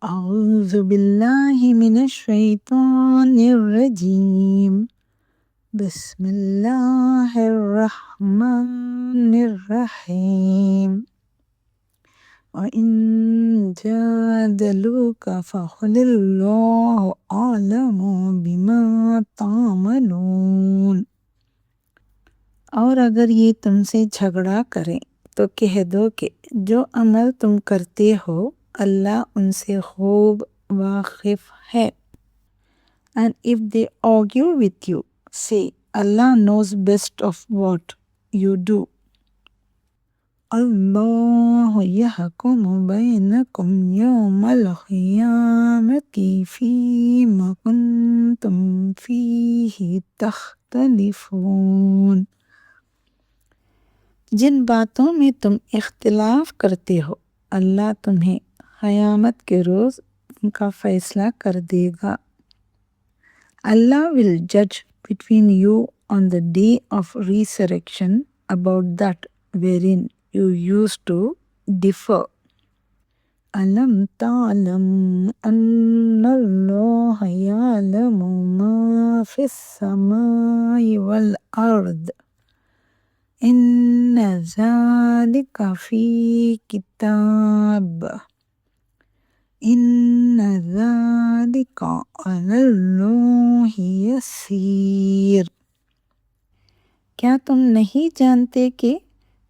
أعوذ بالله من الشيطان الرجيم. بسم الله الرحمن الرحيم. وإن جادلوك فقل الله أعلم بما تعملون. اور اگر یہ تم سے جھگڑا کریں تو کہہ دو کہ جو عمل تم کرتے ہو اللہ ان سے خوب واقف ہے. And if they argue with you, say, Allah knows best of what you do. اللہ یحکم بینکم یوم القیامت فیما کنتم فیہ تختلفون. جن باتوں میں تم اختلاف کرتے ہو اللہ تمہیں قیامت کے روز ان کا فیصلہ کر دے گا. Allah will judge between you on the day of resurrection about that wherein you used to differ. أَلَمْ تَعْلَمْ أَنَّ اللَّهَ يَعْلَمُ مَا فِي السَّمَاءِ وَالْأَرْضِ إِنَّ ذَلِكَ فِي كِتَابٍ إِنَّ ذَلِكَ عَلَى اللَّهِ يَسِيرٌ. کیا تم نہیں جانتے کہ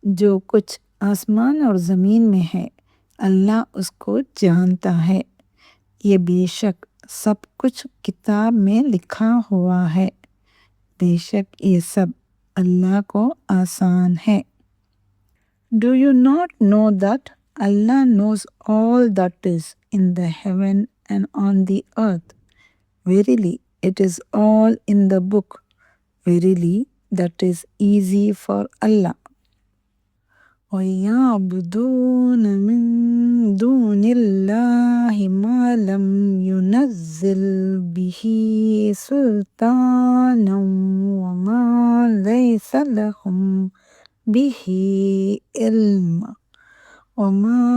جو کچھ آسمان اور زمین میں ہے اللہ اس کو جانتا ہے. یہ بے شک سب کچھ کتاب میں لکھا ہوا ہے. بے شک یہ سب اللہ کو آسان ہے. Do you not know that Allah knows all that is in the heaven and on the earth? Verily, it is all in the book. Verily, that is easy for Allah. وَيَعْبُدُونَ مِن دُونِ اللَّهِ مَا لَمْ يُنَزِّلْ بِهِ سُلْطَانًا وَمَا لَيْسَ لَهُمْ بِهِ عِلْمٌ وَمَا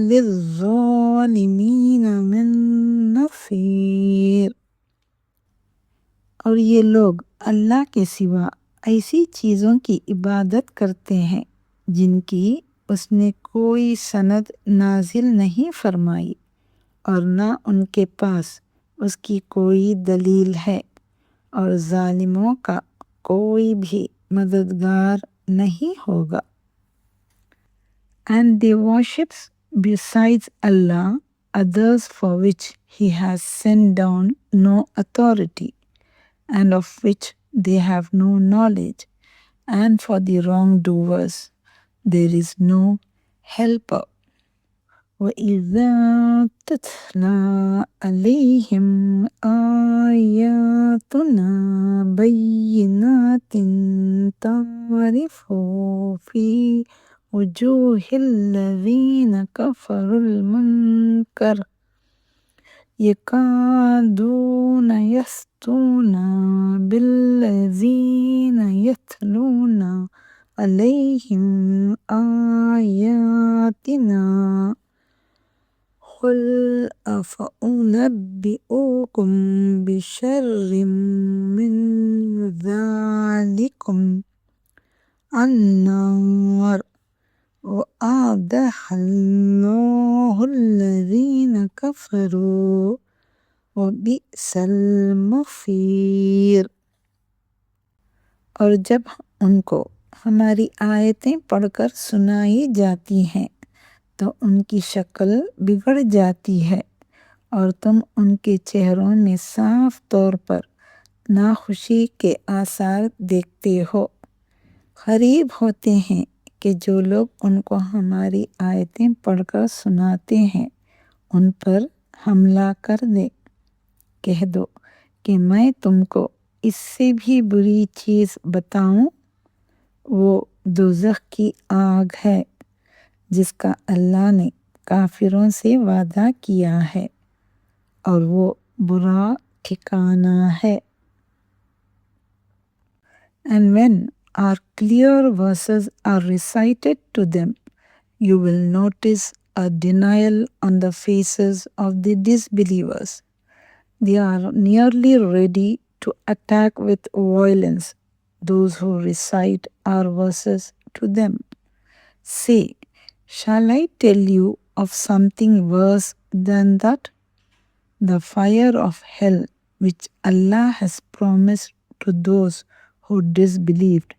لِلظَّالِمِينَ مِن نَصِيرٍ. اور یہ لوگ اللہ کے سوا ایسی چیزوں کی عبادت کرتے ہیں جن کی اس نے کوئی سند نازل نہیں فرمائی اور نہ ان کے پاس اس کی کوئی دلیل ہے اور ظالموں کا کوئی بھی مددگار نہیں ہوگا. And they worship besides Allah others for which He has sent down no authority and of which they have no knowledge, and for the wrongdoers there is no helper. وَإِذَا تُتْلَى عَلَيْهِمْ آيَاتُنَا بَيِّنَاتٍ تَعْرِفُ فِي وُجُوهِ الَّذِينَ كَفَرُوا الْمُنكَرَ يَكَادُونَ يَسْطُونَ بِالَّذِينَ يَتْلُونَ عَلَيْهِمْ آيَاتِنَا قُلْ أَفَأُنَبِّئُكُم بِشَرٍّ مِّن ذَلِكُمْ النَّارَ وَأَعَدَّهَا اللَّهُ الَّذِينَ كَفَرُوا وَبِئْسَ الْمَصِيرُ. اور جب ان کو ہماری آیتیں پڑھ کر سنائی جاتی ہیں تو ان کی شکل بگڑ جاتی ہے اور تم ان کے چہروں میں صاف طور پر ناخوشی کے آثار دیکھتے ہو. قریب ہوتے ہیں کہ جو لوگ ان کو ہماری آیتیں پڑھ کر سناتے ہیں ان پر حملہ کر دے. کہہ دو کہ میں تم کو اس سے بھی بری چیز بتاؤں. وہ دوزخ کی آگ ہے جس کا اللہ نے کافروں سے وعدہ کیا ہے اور وہ برا ٹھکانہ ہے. And when our clear verses are recited to them, you will notice a denial on the faces of the disbelievers. They are nearly ready to attack with violence those who recite our verses to them. Say, shall I tell you of something worse than that? The fire of hell which Allah has promised to those who disbelieved,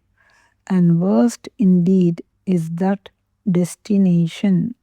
and worst indeed is that destination.